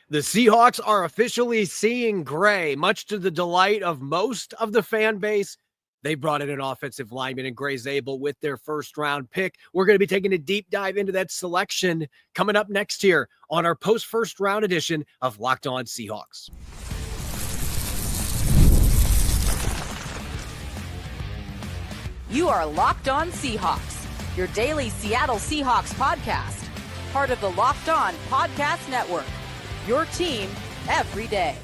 The Seahawks are officially seeing gray, much to the delight of most of the fan base. They brought in an offensive lineman in Grey Zabel with their first-round pick. We're going to be taking a deep dive into that selection coming up next here on our post-first-round edition of Locked On Seahawks. You are Locked On Seahawks, your daily Seattle Seahawks podcast, part of the Locked On Podcast Network, your team every day.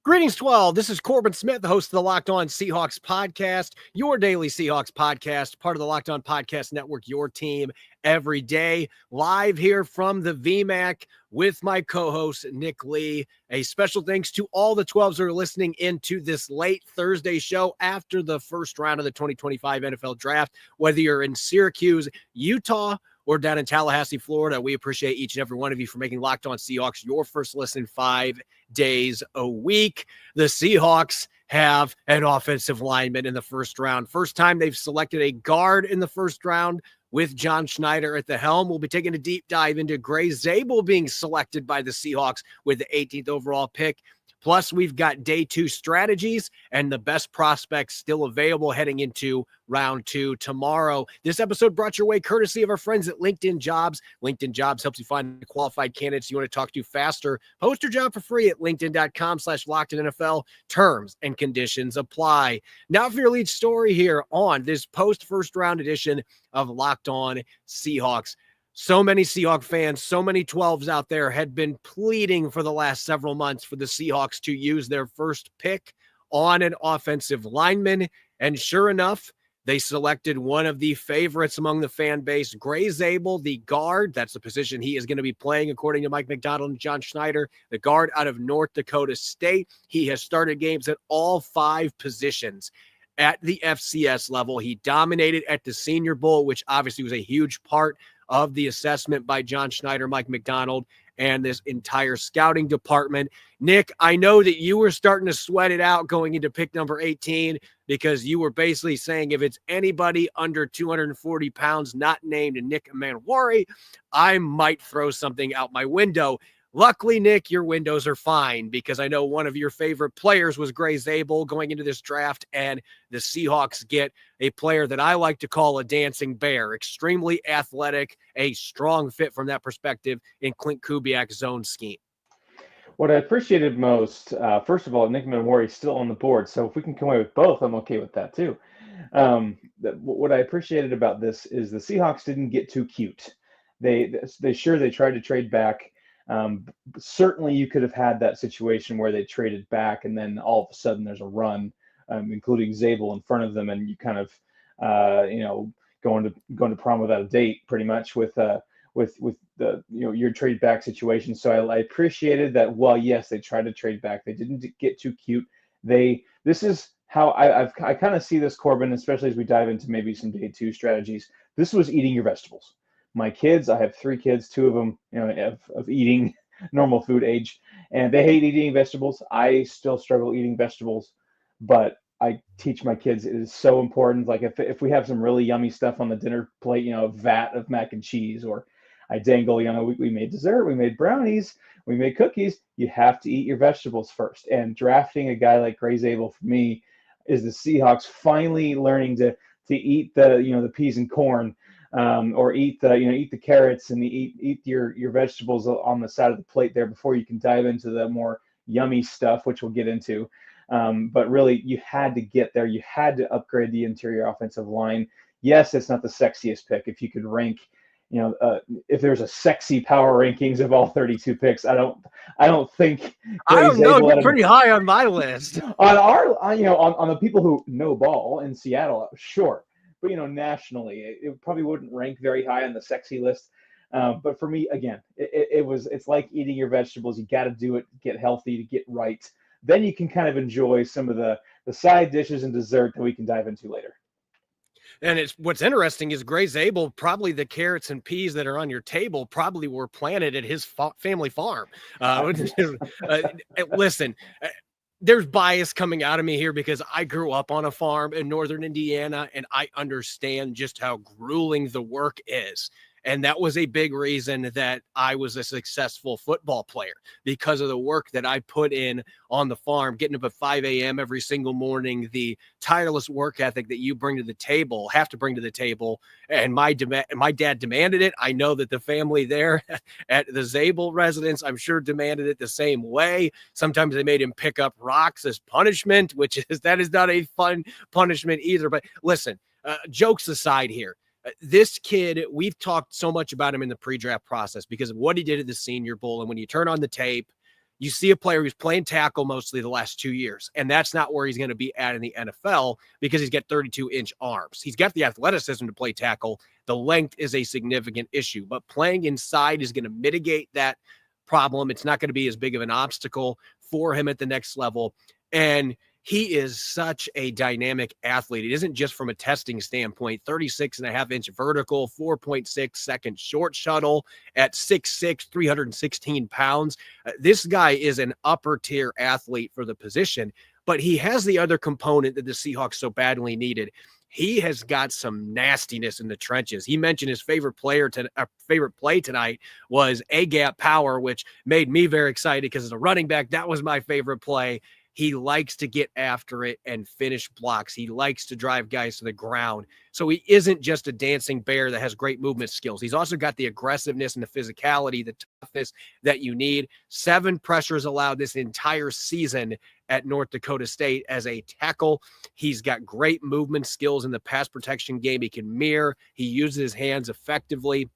Greetings, 12. This is Corbin Smith, the host of the Locked On Seahawks podcast, your daily Seahawks podcast, part of the Locked On Podcast Network, your team every day. Live here from the VMAC with my co-host, Nick Lee. A special thanks to all the 12s who are listening into this late Thursday show after the first round of the 2025 NFL Draft. Whether you're in Syracuse, Utah, or down in Tallahassee, Florida, we appreciate each and every one of you for making Locked On Seahawks your first listen 5 days a week. The Seahawks have an offensive lineman in the first round. First time they've selected a guard in the first round with John Schneider at the helm. We'll be taking a deep dive into Grey Zabel being selected by the Seahawks with the 18th overall pick. Plus, we've got day 2 strategies and the best prospects still available heading into round 2 tomorrow. This episode brought your way courtesy of our friends at LinkedIn Jobs. LinkedIn Jobs helps you find qualified candidates you want to talk to faster. Post your job for free at linkedin.com/LockedInNFL. Terms and conditions apply. Now for your lead story here on this post-first round edition of Locked On Seahawks. So many Seahawks fans, so many 12s out there had been pleading for the last several months for the Seahawks to use their first pick on an offensive lineman. And sure enough, they selected one of the favorites among the fan base, Grey Zabel, the guard. That's the position he is going to be playing, according to Mike McDonald and John Schneider, the guard out of North Dakota State. He has started games at all 5 positions at the FCS level. He dominated at the Senior Bowl, which obviously was a huge part of the assessment by John Schneider, Mike McDonald, and this entire scouting department. Nick, I know that you were starting to sweat it out going into pick number 18 because you were basically saying if it's anybody under 240 pounds not named Nick Manwari, I might throw something out my window. Luckily, Nick, your windows are fine because I know one of your favorite players was Grey Zabel going into this draft, and the Seahawks get a player that I like to call a dancing bear, extremely athletic, a strong fit from that perspective in Clint Kubiak's zone scheme. What I appreciated most, first of all, Nick Manwari is still on the board, so if we can come away with both, I'm okay with that too. What I appreciated about this is the Seahawks didn't get too cute. They tried to trade back. Certainly you could have had that situation where they traded back and then all of a sudden there's a run, including Zabel in front of them, and you kind of going to prom without a date pretty much with the your trade back situation. So I appreciated that. Well, yes, they tried to trade back. They didn't get too cute. This is how I kind of see this, Corbin, especially as we dive into maybe some day 2 strategies. This was eating your vegetables. My kids, I have 3 kids, 2 of them, of eating normal food age, and they hate eating vegetables. I still struggle eating vegetables, but I teach my kids it is so important. Like if we have some really yummy stuff on the dinner plate, a vat of mac and cheese, or I dangle, we made dessert, we made brownies, we made cookies. You have to eat your vegetables first. And drafting a guy like Grey Zabel for me is the Seahawks finally learning to eat the peas and corn. Or eat the carrots and eat your vegetables on the side of the plate there before you can dive into the more yummy stuff, which we'll get into. But really, you had to get there. You had to upgrade the interior offensive line. Yes, it's not the sexiest pick. If you could rank, if there's a sexy power rankings of all 32 picks, I don't think. I don't know. You're pretty high on my list. On the people who know ball in Seattle, sure. But nationally, it probably wouldn't rank very high on the sexy list. But for me, again, it's like eating your vegetables. You got to do it, get healthy, to get right. Then you can kind of enjoy some of the side dishes and dessert that we can dive into later. And what's interesting is Grey Zabel, probably the carrots and peas that are on your table probably were planted at his family farm. Listen, there's bias coming out of me here because I grew up on a farm in northern Indiana, and I understand just how grueling the work is. And that was a big reason that I was a successful football player, because of the work that I put in on the farm, getting up at 5 a.m. every single morning, the tireless work ethic that you have to bring to the table. And my dad demanded it. I know that the family there at the Zabel residence, I'm sure, demanded it the same way. Sometimes they made him pick up rocks as punishment, that is not a fun punishment either. But listen, jokes aside here, this kid, we've talked so much about him in the pre-draft process because of what he did at the Senior Bowl. And when you turn on the tape, you see a player who's playing tackle mostly the last 2 years. And that's not where he's going to be at in the NFL, because he's got 32-inch arms. He's got the athleticism to play tackle. The length is a significant issue, but playing inside is going to mitigate that problem. It's not going to be as big of an obstacle for him at the next level. And he is such a dynamic athlete. It isn't just from a testing standpoint. 36.5-inch vertical, 4.6 second short shuttle at 6'6", 316 pounds. This guy is an upper tier athlete for the position, but he has the other component that the Seahawks so badly needed. He has got some nastiness in the trenches. He mentioned his favorite play tonight was A-gap power, which made me very excited because as a running back, that was my favorite play. He likes to get after it and finish blocks. He likes to drive guys to the ground. So he isn't just a dancing bear that has great movement skills. He's also got the aggressiveness and the physicality, the toughness that you need. 7 pressures allowed this entire season at North Dakota State as a tackle. He's got great movement skills in the pass protection game. He can mirror. He uses his hands effectively,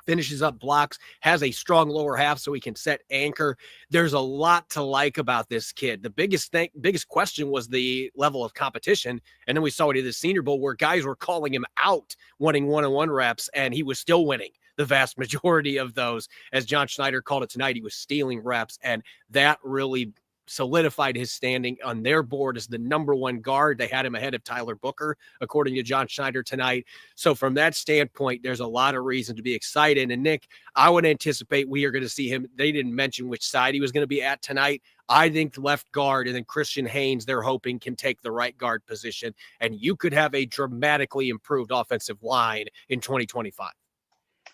finishes up blocks, has a strong lower half so he can set anchor. There's a lot to like about this kid. The biggest question was the level of competition. And then we saw it at the Senior Bowl where guys were calling him out, wanting one-on-one reps, and he was still winning the vast majority of those. As John Schneider called it tonight, he was stealing reps, and that really solidified his standing on their board as the number 1 guard. They had him ahead of Tyler Booker, according to John Schneider tonight. So from that standpoint, there's a lot of reason to be excited. And Nick, I would anticipate we are going to see him. They didn't mention which side he was going to be at tonight. I think left guard, and then Christian Haynes, they're hoping, can take the right guard position. And you could have a dramatically improved offensive line in 2025.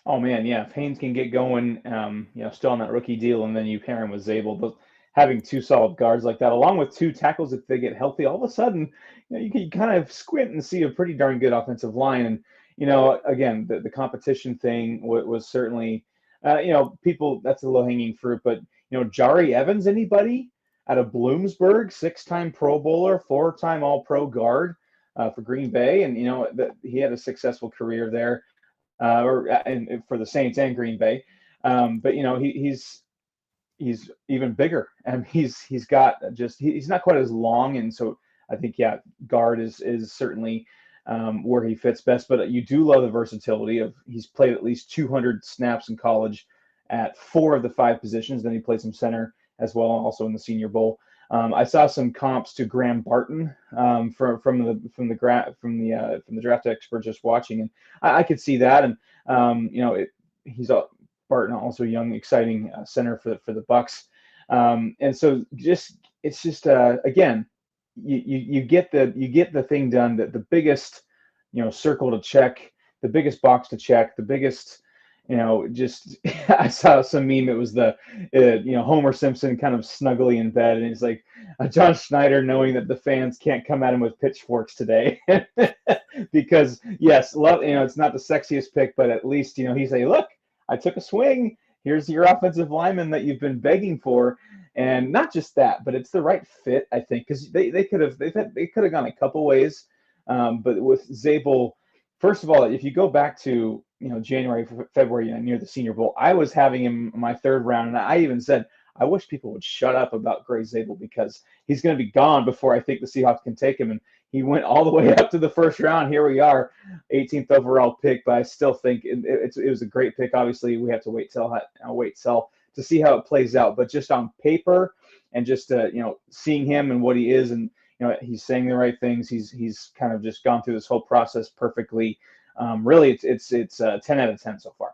Oh man, yeah. If Haynes can get going, still on that rookie deal, and then you pair him with Zabel, but having 2 solid guards like that, along with 2 tackles, if they get healthy, all of a sudden, you can kind of squint and see a pretty darn good offensive line. And, again, the competition thing was certainly, people, that's a low-hanging fruit. But, Jari Evans, anybody out of Bloomsburg, 6-time Pro Bowler, 4-time All-Pro guard for Green Bay. And, he had a successful career there and for the Saints and Green Bay. But, he's even bigger, and he's not quite as long, and so I think guard is certainly where he fits best. But you do love the versatility of he's played at least 200 snaps in college at 4 of the 5 positions. Then he played some center as well, also in the Senior Bowl. I saw some comps to Graham Barton from the draft expert just watching, and I could see that, and he's a Barton, also young, exciting center for the Bucks, and so it's just again, you get the thing done, that the biggest circle to check, the biggest box to check, the biggest I saw some meme. It was the Homer Simpson kind of snuggly in bed, and he's like John Schneider knowing that the fans can't come at him with pitchforks today because yes, it's not the sexiest pick, but at least he's like, look, I took a swing. Here's your offensive lineman that you've been begging for. And not just that, but it's the right fit, I think, because they could have gone a couple ways. But with Zabel, first of all, if you go back to January, February, near the Senior Bowl, I was having him in my 3rd round, and I even said, I wish people would shut up about Grey Zabel because he's going to be gone before I think the Seahawks can take him. And he went all the way up to the 1st round. Here we are, 18th overall pick. But I still think it was a great pick. Obviously, we have to wait to see how it plays out. But just on paper and just seeing him and what he is, and he's saying the right things. He's kind of just gone through this whole process perfectly. Really, it's 10 out of 10 so far.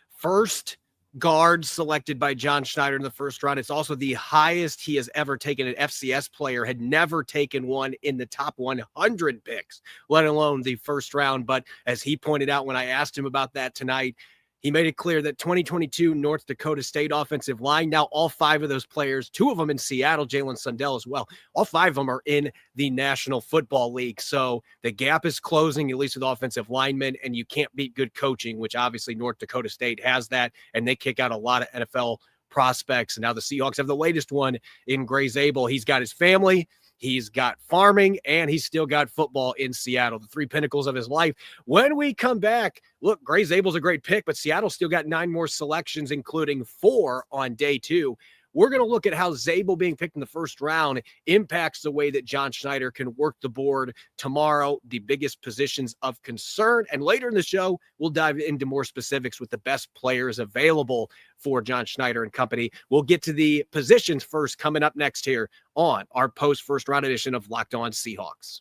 First guard selected by John Schneider in the first round. It's also the highest he has ever taken. An FCS player had never taken one in the top 100 picks, let alone the first round. But as he pointed out when I asked him about that tonight, he made it clear that 2022 North Dakota State offensive line, now all 5 of those players, 2 of them in Seattle, Jalen Sundell as well, all 5 of them are in the National Football League. So the gap is closing, at least with offensive linemen, and you can't beat good coaching, which obviously North Dakota State has that, and they kick out a lot of NFL prospects. And now the Seahawks have the latest one in Grey Zabel. He's got his family, he's got farming, and he's still got football in Seattle, the 3 pinnacles of his life. When we come back, look, Grey Zabel's a great pick, but Seattle still got 9 more selections, including 4 on day 2. We're going to look at how Zabel being picked in the first round impacts the way that John Schneider can work the board tomorrow, the biggest positions of concern. And later in the show, we'll dive into more specifics with the best players available for John Schneider and company. We'll get to the positions first coming up next here on our post-first round edition of Locked On Seahawks.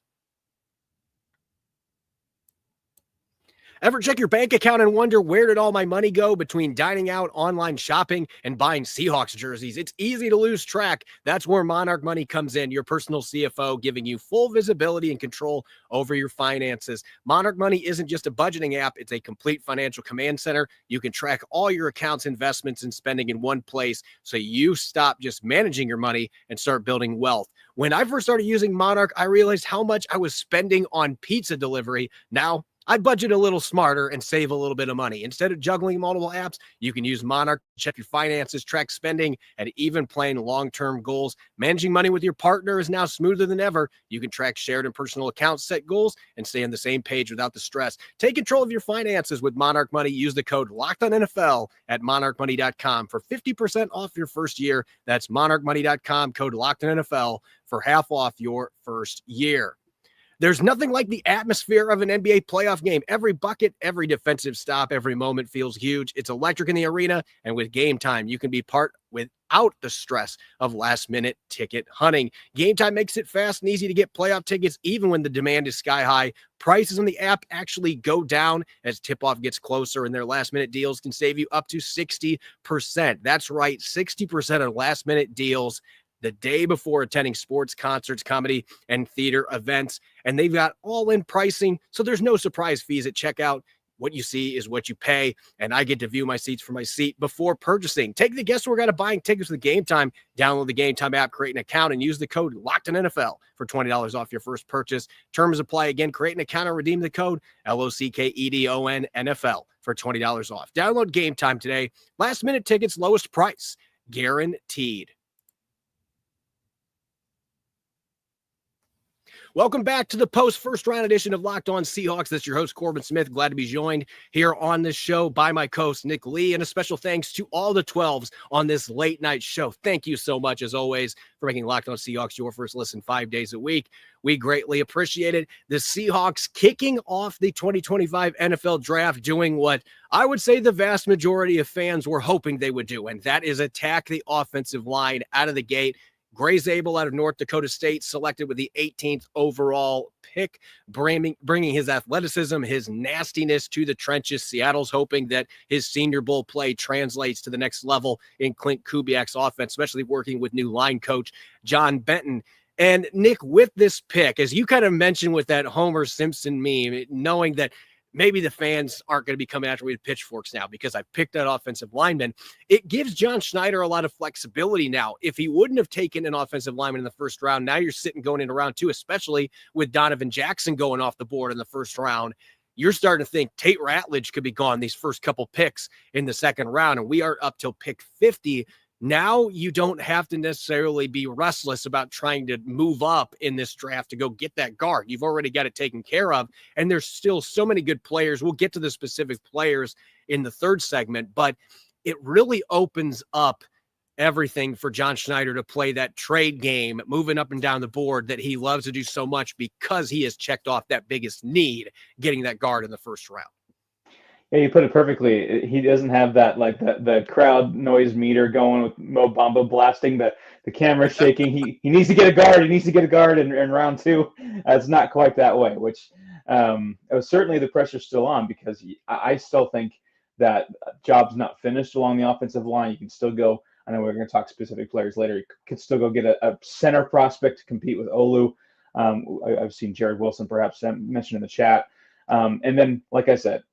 Ever check your bank account and wonder where did all my money go between dining out, online shopping, and buying Seahawks jerseys? It's easy to lose track. That's where Monarch Money comes in, your personal CFO, giving you full visibility and control over your finances. Monarch Money isn't just a budgeting app. It's a complete financial command center. You can track all your accounts, investments, and spending in one place so you stop just managing your money and start building wealth. When I first started using Monarch, I realized how much I was spending on pizza delivery. Now, I budget a little smarter and save a little bit of money. Instead of juggling multiple apps, you can use Monarch to check your finances, track spending, and even plan long-term goals. Managing money with your partner is now smoother than ever. You can track shared and personal accounts, set goals, and stay on the same page without the stress. Take control of your finances with Monarch Money. Use the code LOCKEDONNFL at monarchmoney.com for 50% off your first year. That's monarchmoney.com, code LOCKEDONNFL for half off your first year. There's nothing like the atmosphere of an NBA playoff game. Every bucket, every defensive stop, every moment feels huge. It's electric in the arena, and with Game Time, you can be part without the stress of last-minute ticket hunting. Game Time makes it fast and easy to get playoff tickets, even when the demand is sky high. Prices on the app actually go down as tip-off gets closer, and their last-minute deals can save you up to 60%. That's right, 60% of last-minute deals the day before attending sports, concerts, comedy, and theater events. And they've got all-in pricing, so there's no surprise fees at checkout. What you see is what you pay, and I get to view my seats from my seat before purchasing. Take the guesswork out of buying tickets with Game Time. Download the Game Time app, create an account, and use the code LOCKEDONNFL for $20 off your first purchase. Terms apply. Again, create an account and redeem the code LOCKEDONNFL for $20 off. Download Game Time today. Last-minute tickets, lowest price, guaranteed. Welcome back to the post-first round edition of Locked On Seahawks. This is your host, Corbin Smith. Glad to be joined here on this show by my co-host, Nick Lee. And a special thanks to all the 12s on this late night show. Thank you so much, as always, for making Locked On Seahawks your first listen 5 days a week. We greatly appreciate it. The Seahawks kicking off the 2025 NFL Draft, doing what I would say the vast majority of fans were hoping they would do, and that is attack the offensive line out of the gate. Grey Zabel out of North Dakota State, selected with the 18th overall pick, bringing his athleticism, his nastiness to the trenches. Seattle's hoping that his Senior Bowl play translates to the next level in Clint Kubiak's offense, especially working with new line coach John Benton. And Nick, with this pick, as you kind of mentioned with that Homer Simpson meme, knowing that maybe the fans aren't going to be coming after me with pitchforks now because I picked that offensive lineman, it gives John Schneider a lot of flexibility now. If he wouldn't have taken an offensive lineman in the first round, now you're sitting going into round 2, especially with Donovan Jackson going off the board in the first round. You're starting to think Tate Ratledge could be gone these first couple picks in the second round, and we are up till pick 50. Now you don't have to necessarily be restless about trying to move up in this draft to go get that guard. You've already got it taken care of, and there's still so many good players. We'll get to the specific players in the third segment, but it really opens up everything for John Schneider to play that trade game, moving up and down the board that he loves to do so much because he has checked off that biggest need, getting that guard in the first round. Yeah, you put it perfectly. He doesn't have that, like the crowd noise meter going with Mo Bamba blasting the camera shaking. He needs to get a guard. He needs to get a guard in round 2. It's not quite that way, which it was certainly the pressure still on because I still think that job's not finished along the offensive line. You can still go. I know we're going to talk specific players later. You could still go get a center prospect to compete with Olu. I've seen Jared Wilson perhaps mentioned in the chat. And then, like I said,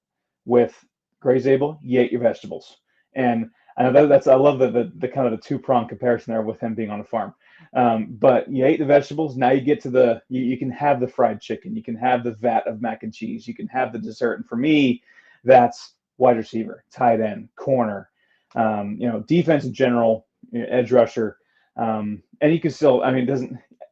with Grey Zabel, you ate your vegetables. And I know I love the kind of the two-pronged comparison there with him being on a farm. But you ate the vegetables. Now you get to you can have the fried chicken. You can have the vat of mac and cheese. You can have the dessert. And for me, that's wide receiver, tight end, corner, defense in general, edge rusher. And you can still,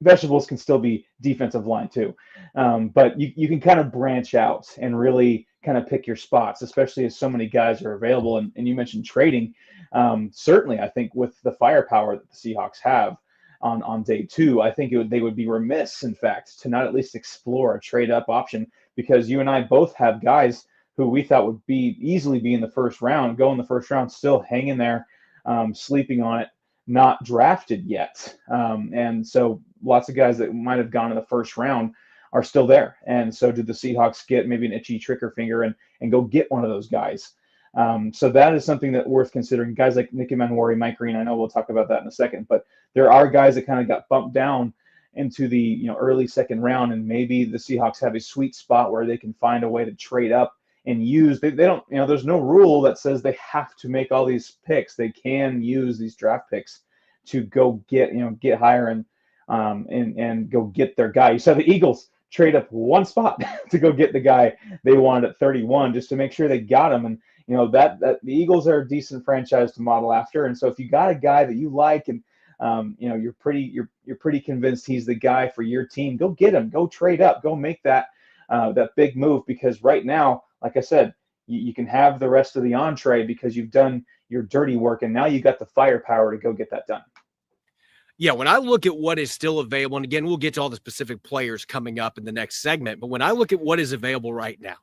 vegetables can still be defensive line too. But you can kind of branch out and really kind of pick your spots, especially as so many guys are available. And you mentioned trading. Certainly, I think with the firepower that the Seahawks have on day two, I think they would be remiss, in fact, to not at least explore a trade up option, because you and I both have guys who we thought would easily be in the first round, go in the first round, still hanging there, sleeping on it, not drafted yet. And so lots of guys that might have gone in the first round are still there. And so did the Seahawks get maybe an itchy trigger finger and go get one of those guys? So that is something that worth considering. Guys like Nick Manwari, Mike Green, I know we'll talk about that in a second, but there are guys that kind of got bumped down into the early second round, and maybe the Seahawks have a sweet spot where they can find a way to trade up and use. They don't, there's no rule that says they have to make all these picks. They can use these draft picks to go get higher and go get their guy. You saw the Eagles trade up one spot to go get the guy they wanted at 31 just to make sure they got him. And that the Eagles are a decent franchise to model after. And so if you got a guy that you like and you're pretty convinced he's the guy for your team, go get him, go trade up, go make that big move, because right now, like I said, you can have the rest of the entree because you've done your dirty work, and now you got the firepower to go get that done. Yeah, when I look at what is still available, and again, we'll get to all the specific players coming up in the next segment, but when I look at what is available right now,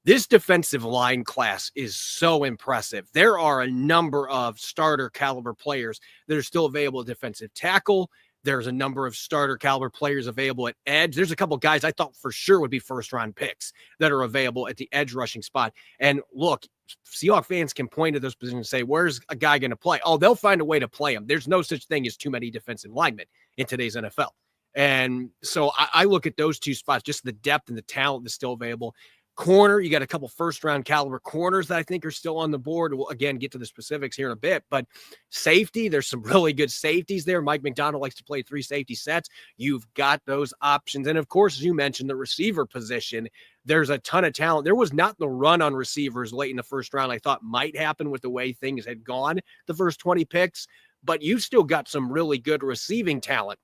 this defensive line class is so impressive. There are a number of starter caliber players that are still available at defensive tackle. There's a number of starter caliber players available at edge. There's a couple guys I thought for sure would be first round picks that are available at the edge rushing spot. And look, Seahawks fans can point to those positions and say, where's a guy going to play? Oh, they'll find a way to play him. There's no such thing as too many defensive linemen in today's NFL. And so I look at those two spots, just the depth and the talent that's still available. Corner, you got a couple first-round caliber corners that I think are still on the board. We'll, again, get to the specifics here in a bit. But safety, there's some really good safeties there. Mike McDonald likes to play 3 safety sets. You've got those options. And, of course, as you mentioned, the receiver position, there's a ton of talent. There was not the run on receivers late in the first round I thought might happen with the way things had gone the first 20 picks. But you've still got some really good receiving talent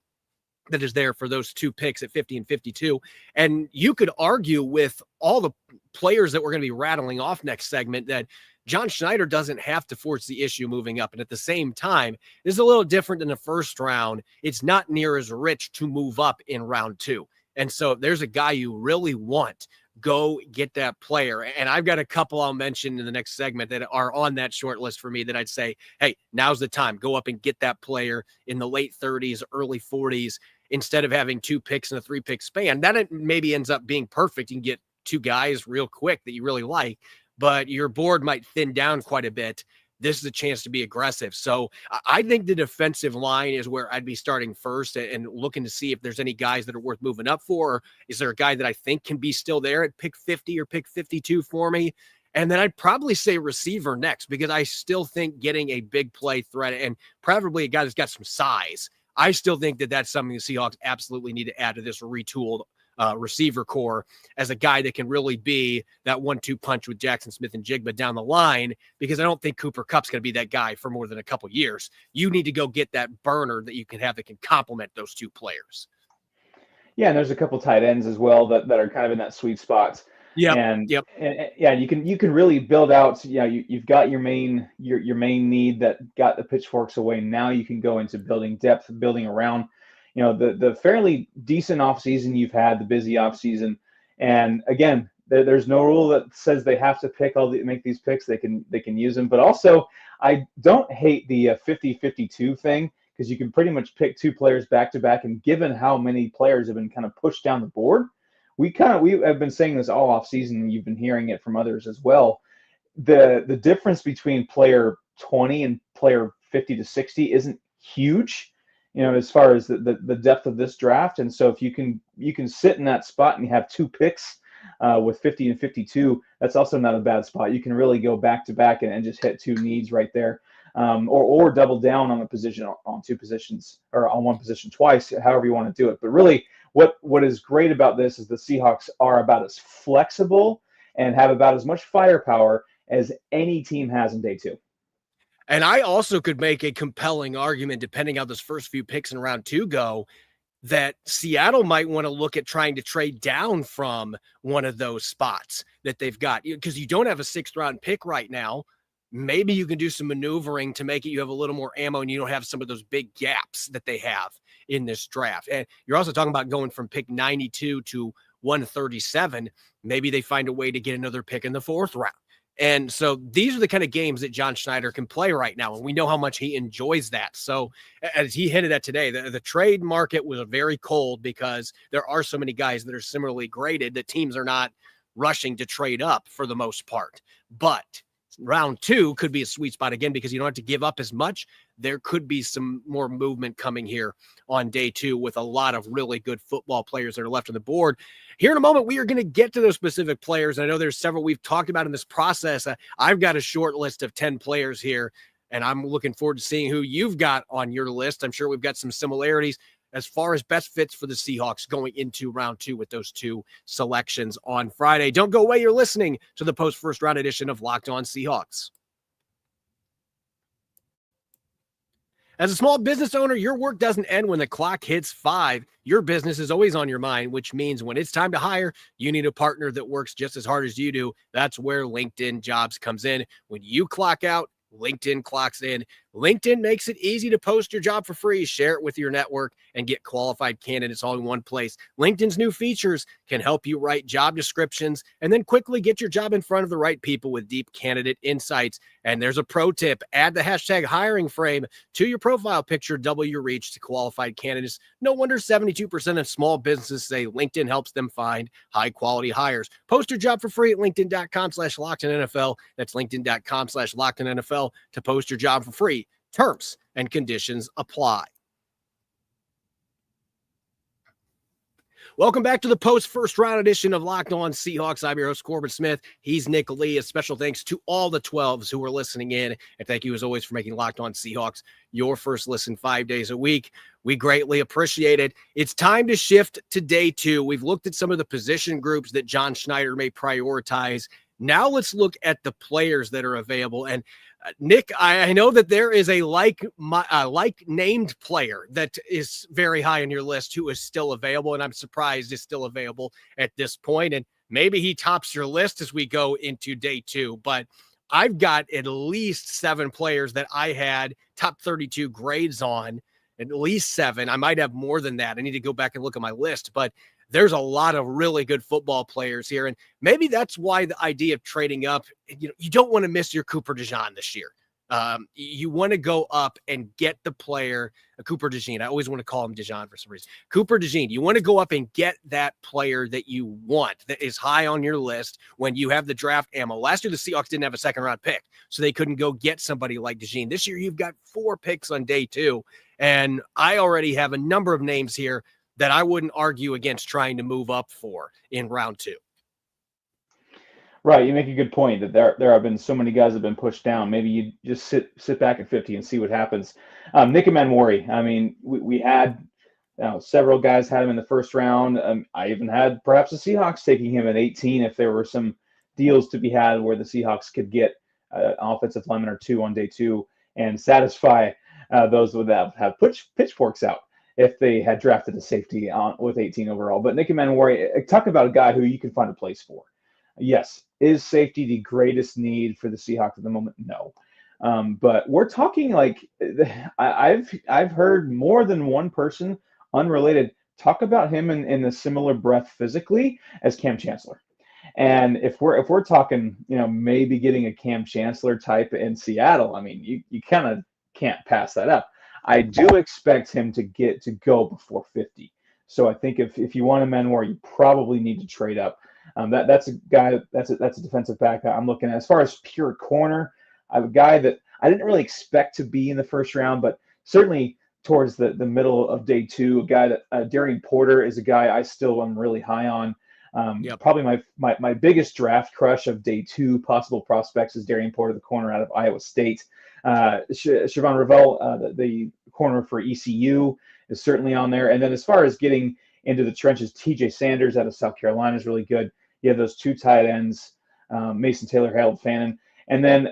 that is there for those 2 picks at 50 and 52. And you could argue with all the players that we're going to be rattling off next segment that John Schneider doesn't have to force the issue moving up. And at the same time, it's a little different than the first round. It's not near as rich to move up in round 2. And so if there's a guy you really want, go get that player. And I've got a couple I'll mention in the next segment that are on that short list for me that I'd say, hey, now's the time. Go up and get that player in the late 30s, early 40s, instead of having 2 picks in a 3-pick span. That maybe ends up being perfect. You can get 2 guys real quick that you really like, but your board might thin down quite a bit. This is a chance to be aggressive. So I think the defensive line is where I'd be starting first and looking to see if there's any guys that are worth moving up for. Or is there a guy that I think can be still there at pick 50 or pick 52 for me? And then I'd probably say receiver next, because I still think getting a big play threat and preferably a guy that's got some size, I still think that that's something the Seahawks absolutely need to add to this retooled receiver core as a guy that can really be that 1-2 punch with Jackson Smith and Jigba down the line, because I don't think Cooper Kupp's going to be that guy for more than a couple years. You need to go get that burner that you can have that can complement those 2 players. Yeah, and there's a couple tight ends as well that are kind of in that sweet spot. Yeah, and yeah, you can really build out. You've got your main need that got the pitchforks away. Now you can go into building depth, building around, the fairly decent offseason you've had, the busy offseason. And again, there's no rule that says they have to make these picks. They can use them. But also, I don't hate the 50-52 thing, because you can pretty much pick 2 players back to back. And given how many players have been kind of pushed down the board, we have been saying this all off season, and you've been hearing it from others as well. the difference between player 20 and player 50 to 60 isn't huge, as far as the depth of this draft. And so if you can sit in that spot and you have 2 picks with 50 and 52, that's also not a bad spot. You can really go back to back and just hit 2 needs right there, or double down on a position, on 2 positions, or on 1 position twice, however you want to do it. But really, what is great about this is the Seahawks are about as flexible and have about as much firepower as any team has in day 2. And I also could make a compelling argument, depending how those first few picks in round 2 go, that Seattle might want to look at trying to trade down from one of those spots that they've got, because you don't have a 6th round pick right now. Maybe you can do some maneuvering to make it you have a little more ammo and you don't have some of those big gaps that they have in this draft. And you're also talking about going from pick 92 to 137. Maybe they find a way to get another pick in the 4th round. And so these are the kind of games that John Schneider can play right now. And we know how much he enjoys that. So as he hinted at today, the trade market was very cold because there are so many guys that are similarly graded that teams are not rushing to trade up for the most part. But round 2 could be a sweet spot again, because you don't have to give up as much. There could be some more movement coming here on day 2 with a lot of really good football players that are left on the board. Here in a moment, we are going to get to those specific players. I know there's several we've talked about in this process. I've got a short list of 10 players here, and I'm looking forward to seeing who you've got on your list. I'm sure we've got some similarities as far as best fits for the Seahawks going into round 2 with those 2 selections on Friday. Don't go away. You're listening to the post-first round edition of Locked On Seahawks. As a small business owner, your work doesn't end when the clock hits 5. Your business is always on your mind, which means when it's time to hire, you need a partner that works just as hard as you do. That's where LinkedIn Jobs comes in. When you clock out, LinkedIn clocks in. LinkedIn makes it easy to post your job for free, share it with your network, and get qualified candidates all in one place. LinkedIn's new features can help you write job descriptions and then quickly get your job in front of the right people with deep candidate insights. And there's a pro tip: add the hashtag hiring frame to your profile picture, double your reach to qualified candidates. No wonder 72% of small businesses say LinkedIn helps them find high quality hires. Post your job for free at linkedin.com/LockedOnNFL. That's linkedin.com/LockedOnNFL to post your job for free. Terms and conditions apply. Welcome back to the post-first round edition of Locked On Seahawks. I'm your host, Corbin Smith. He's Nick Lee. A special thanks to all the 12s who are listening in. And thank you, as always, for making Locked On Seahawks your first listen 5 days a week. We greatly appreciate it. It's time to shift to day 2. We've looked at some of the position groups that John Schneider may prioritize. Now let's look at the players that are available. And Nick, I know that there is a like-named player that is very high on your list who is still available, and I'm surprised is still available at this point. And maybe he tops your list as we go into day 2. But I've got at least 7 players that I had top 32 grades on, at least 7. I might have more than that. I need to go back and look at my list, but there's a lot of really good football players here. And maybe that's why the idea of trading up, you don't want to miss your Cooper DeJean this year. You want to go up and get the player, Cooper DeJean. I always want to call him DeJean for some reason. Cooper DeJean. You want to go up and get that player that you want, that is high on your list when you have the draft ammo. Last year, the Seahawks didn't have a 2nd round pick, so they couldn't go get somebody like DeJean. This year, you've got 4 picks on day 2. And I already have a number of names here that I wouldn't argue against trying to move up for in round 2. Right, you make a good point that there have been so many guys that have been pushed down. Maybe you just sit back at 50 and see what happens. Nick Manwari, I mean, we had several guys had him in the 1st round. I even had perhaps the Seahawks taking him at 18 if there were some deals to be had where the Seahawks could get an offensive lineman or 2 on day 2 and satisfy those that have pitchforks out if they had drafted a safety with 18 overall. But Nick Manwari, talk about a guy who you can find a place for. Yes. Is safety the greatest need for the Seahawks at the moment? No. But we're talking like I've heard more than one person unrelated talk about him in a similar breath physically as Cam Chancellor. And if we're talking, maybe getting a Cam Chancellor type in Seattle, I mean, you kind of can't pass that up. I do expect him to go before 50. So I think if you want a Manwari, you probably need to trade up. That's a guy. That's a defensive back I'm looking at. As far as pure corner, I have a guy that I didn't really expect to be in the first round, but certainly towards the middle of day two, a guy that Darian Porter is a guy I still am really high on. Yep. Probably my biggest draft crush of day two possible prospects is Darian Porter, the corner out of Iowa State. Siobhan Revell, the corner for ECU, is certainly on there. And then as far as getting into the trenches, TJ Sanders out of South Carolina is really good. You have those two tight ends, Mason Taylor, Harold Phenom. And then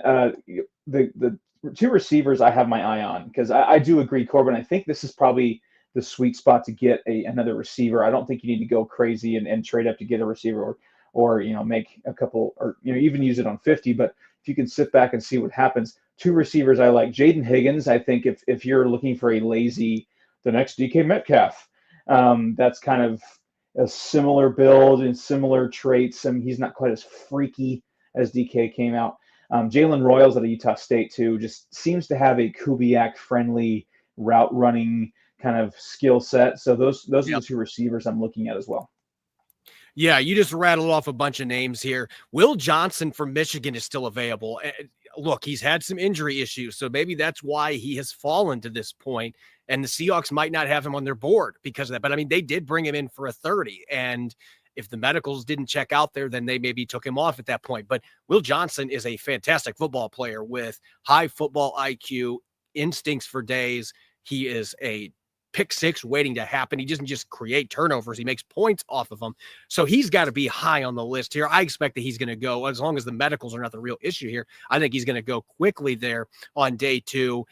the two receivers I have my eye on, because I do agree, Corbin. I think this is probably the sweet spot to get another receiver. I don't think you need to go crazy and trade up to get a receiver or make a couple, or even use it on 50. But if you can sit back and see what happens, two receivers I like. Jaden Higgins, I think if you're looking for the next DK Metcalf, that's kind of a similar build and similar traits. He's not quite as freaky as DK came out. Jalen Royals out of Utah State too just seems to have a Kubiak-friendly route running kind of skill set. So those are the two receivers I'm looking at as well. Yeah, you just rattled off a bunch of names here. Will Johnson from Michigan is still available. Look, he's had some injury issues, so maybe that's why he has fallen to this point, and the Seahawks might not have him on their board because of that. But, I mean, they did bring him in for a 30, and if the medicals didn't check out there, then they maybe took him off at that point. But Will Johnson is a fantastic football player with high football IQ, instincts for days. He is a pick six waiting to happen. He doesn't just create turnovers. He makes points off of them. So he's got to be high on the list here. I expect that he's going to go, as long as the medicals are not the real issue here, I think he's going to go quickly there on day two.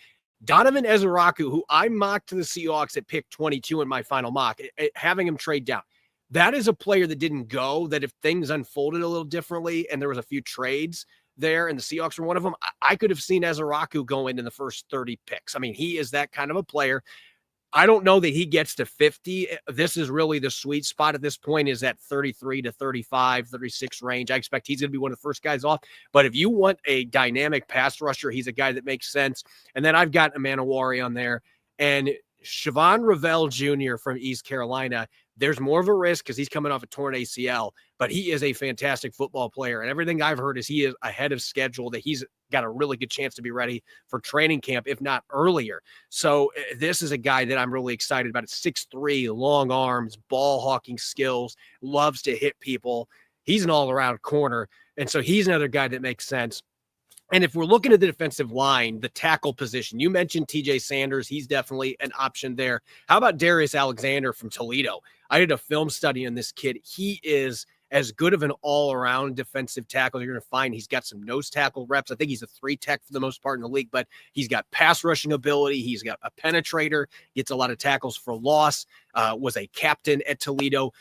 Donovan Ezeraku, who I mocked to the Seahawks at pick 22 in my final mock, having him trade down. That is a player that didn't go, that if things unfolded a little differently and there was a few trades there and the Seahawks were one of them, I could have seen Ezeraku go in the first 30 picks. I mean, he is that kind of a player. I don't know that he gets to 50. This is really the sweet spot at this point, is at 33 to 35, 36 range. I expect he's going to be one of the first guys off. But if you want a dynamic pass rusher, he's a guy that makes sense. And then I've got Amanawari on there. And Siobhan Revell Jr. from East Carolina, there's more of a risk because he's coming off a torn ACL, but he is a fantastic football player. And everything I've heard is he is ahead of schedule, that he's got a really good chance to be ready for training camp, if not earlier. So this is a guy that I'm really excited about. It's 6'3", long arms, ball hawking skills, loves to hit people. He's an all-around corner. And so he's another guy that makes sense. And if we're looking at the defensive line, the tackle position, you mentioned TJ Sanders. He's definitely an option there. How about Darius Alexander from Toledo? I did a film study on this kid. He is as good of an all-around defensive tackle you're going to find. He's got some nose tackle reps. I think he's a 3-tech for the most part in the league, but he's got pass rushing ability. He's got a penetrator, gets a lot of tackles for loss, was a captain at Toledo.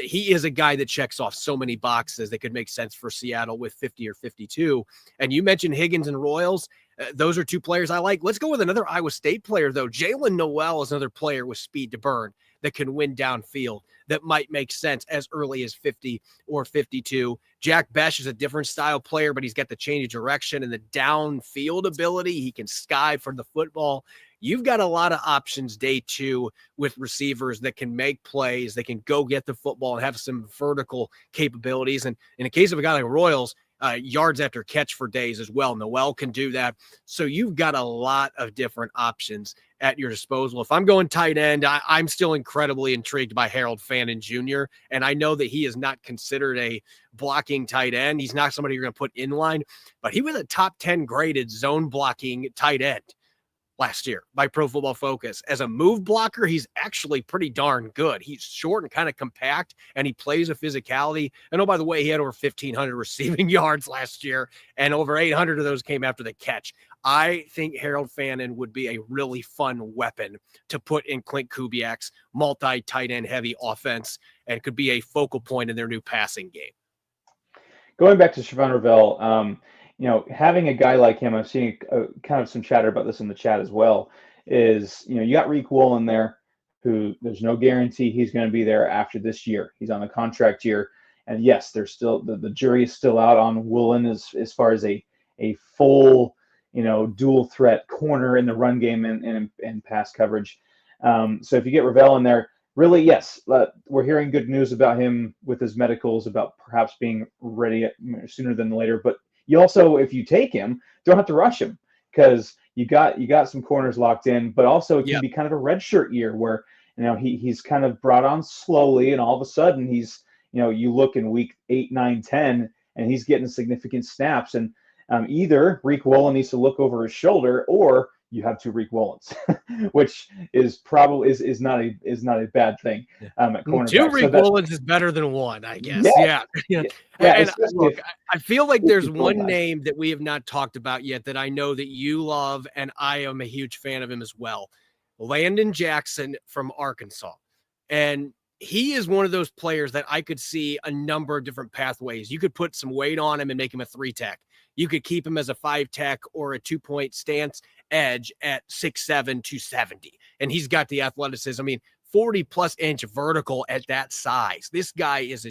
He is a guy that checks off so many boxes that could make sense for Seattle with 50 or 52. And you mentioned Higgins and Royals. Those are two players I like. Let's go with another Iowa State player, though. Jalen Noel is another player with speed to burn that can win downfield, that might make sense as early as 50 or 52. Jack Besh is a different style player, but he's got the change of direction and the downfield ability. He can sky for the football. You've got a lot of options day two with receivers that can make plays, that can go get the football and have some vertical capabilities. And in the case of a guy like Royals, yards after catch for days as well. Noel can do that. So you've got a lot of different options at your disposal. If I'm going tight end, I'm still incredibly intrigued by Harold Phenom Jr., and I know that he is not considered a blocking tight end. He's not somebody you're going to put in line, but he was a top 10 graded zone blocking tight end last year by Pro Football Focus. As a move blocker, he's actually pretty darn good. He's short and kind of compact, and he plays a physicality. And oh, by the way, he had over 1,500 receiving yards last year, and over 800 of those came after the catch. I think Harold Phenom would be a really fun weapon to put in Clint Kubiak's multi-tight end heavy offense, and could be a focal point in their new passing game. Going back to Siobhan Revell, having a guy like him, I'm seeing kind of some chatter about this in the chat as well, is, you got Reek Woolen there, who there's no guarantee he's going to be there after this year. He's on a contract year. And yes, there's still, the jury is still out on Woolen as far as a full, dual threat corner in the run game and pass coverage. So if you get Revell in there, Really, yes. We're hearing good news about him with his medicals, about perhaps being ready sooner than later. But you also, if you take him, don't have to rush him because you got some corners locked in. But also, it can Yep. be kind of a redshirt year where he's kind of brought on slowly, and all of a sudden he's you look in week 8, 9, 10, and he's getting significant snaps. And either Reek Woolen needs to look over his shoulder, or you have two Reek Woolens, which is probably is not a bad thing at Two cornerback. So Reek that Woolens is better than one, I guess. yeah, Yeah. Yeah. yeah, And especially look, I feel like if there's you feel one bad. name that we have not talked about yet that I know that you love, and I am a huge fan of him as well. Landon Jackson from Arkansas. And he is one of those players that I could see a number of different pathways. You could put some weight on him and make him a 3-tech. You could keep him as a 5-tech or a 2-point stance edge at 6'7", 270. And he's got the athleticism. I mean, 40-plus inch vertical at that size. This guy is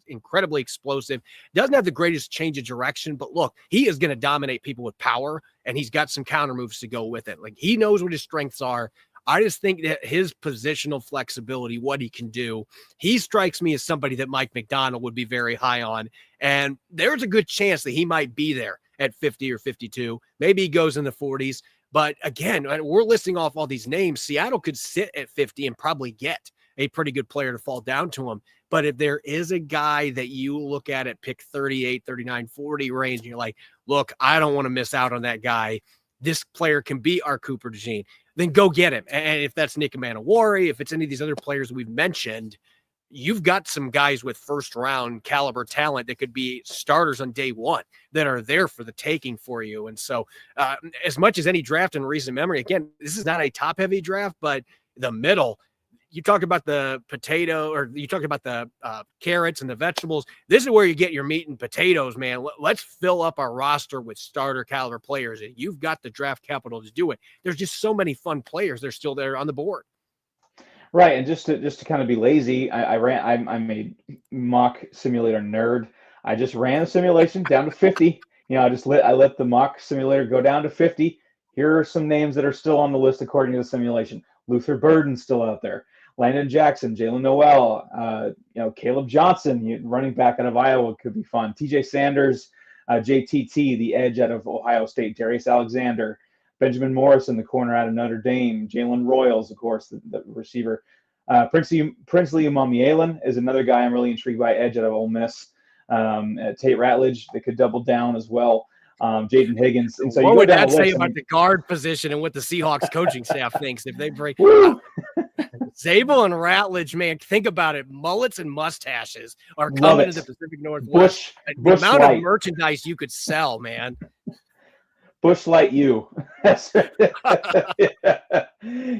incredibly explosive. Doesn't have the greatest change of direction, but look, he is going to dominate people with power, and he's got some counter moves to go with it. Like, he knows what his strengths are. I just think that his positional flexibility, what he can do, he strikes me as somebody that Mike McDonald would be very high on. And there's a good chance that he might be there at 50 or 52. Maybe he goes in the 40s. But again, we're listing off all these names. Seattle could sit at 50 and probably get a pretty good player to fall down to him. But if there is a guy that you look at pick 38, 39, 40 range, and you're like, look, I don't want to miss out on that guy. This player can be our Cooper DeJean. Then go get him. And if that's Nick Manawari, if it's any of these other players we've mentioned, you've got some guys with first-round caliber talent that could be starters on day one that are there for the taking for you. And so as much as any draft in recent memory, again, this is not a top-heavy draft, but the middle, you talked about the potato, or you talked about the carrots and the vegetables. This is where you get your meat and potatoes, man. Let's fill up our roster with starter caliber players, and you've got the draft capital to do it. There's just so many fun players. They're still there on the board. Right, and just to kind of be lazy, I'm a mock simulator nerd. I just ran a simulation down to 50. I let the mock simulator go down to 50. Here are some names that are still on the list according to the simulation. Luther Burden's still out there. Landon Jackson, Jalen Noel, Caleb Johnson, running back out of Iowa, could be fun. TJ Sanders, JTT, the edge out of Ohio State, Darius Alexander, Benjamin Morrison, the corner out of Notre Dame, Jalen Royals, of course, the receiver. Princely Umamielen is another guy I'm really intrigued by, edge out of Ole Miss. Tate Ratledge, they could double down as well. Jaden Higgins. And so what you go would down that the list, say about the guard position and what the Seahawks coaching staff thinks if they break Zabel and Ratledge, man, think about it. Mullets and mustaches are coming to the Pacific Northwest. The amount Light. of merchandise you could sell, man. Bush Light you.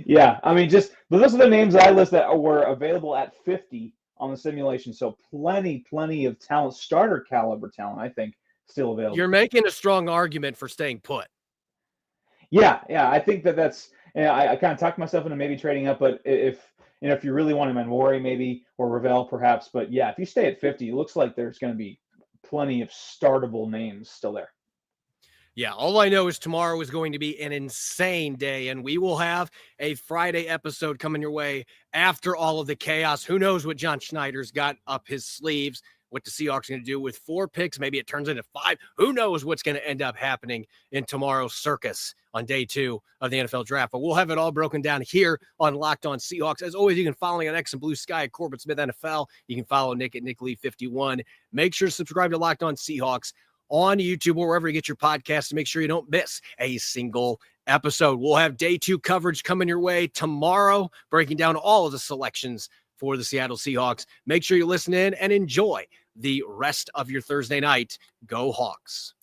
Yeah, I mean, but those are the names I list that were available at 50 on the simulation. So plenty of talent, starter caliber talent, I think, still available. You're making a strong argument for staying put. Yeah, I think that's. I kind of talked myself into maybe trading up, but if you really want him in Manwari maybe, or Ravel perhaps, but yeah, if you stay at 50, it looks like there's going to be plenty of startable names still there. Yeah, all I know is tomorrow is going to be an insane day, and we will have a Friday episode coming your way after all of the chaos. Who knows what John Schneider's got up his sleeves, what the Seahawks are going to do with 4 picks. Maybe it turns into 5. Who knows what's going to end up happening in tomorrow's circus on day 2 of the NFL draft. But we'll have it all broken down here on Locked On Seahawks. As always, you can follow me on X and Blue Sky at Corbin Smith NFL. You can follow Nick at NickLee51. Make sure to subscribe to Locked On Seahawks on YouTube or wherever you get your podcasts to make sure you don't miss a single episode. We'll have day 2 coverage coming your way tomorrow, breaking down all of the selections for the Seattle Seahawks. Make sure you listen in and enjoy the rest of your Thursday night. Go Hawks.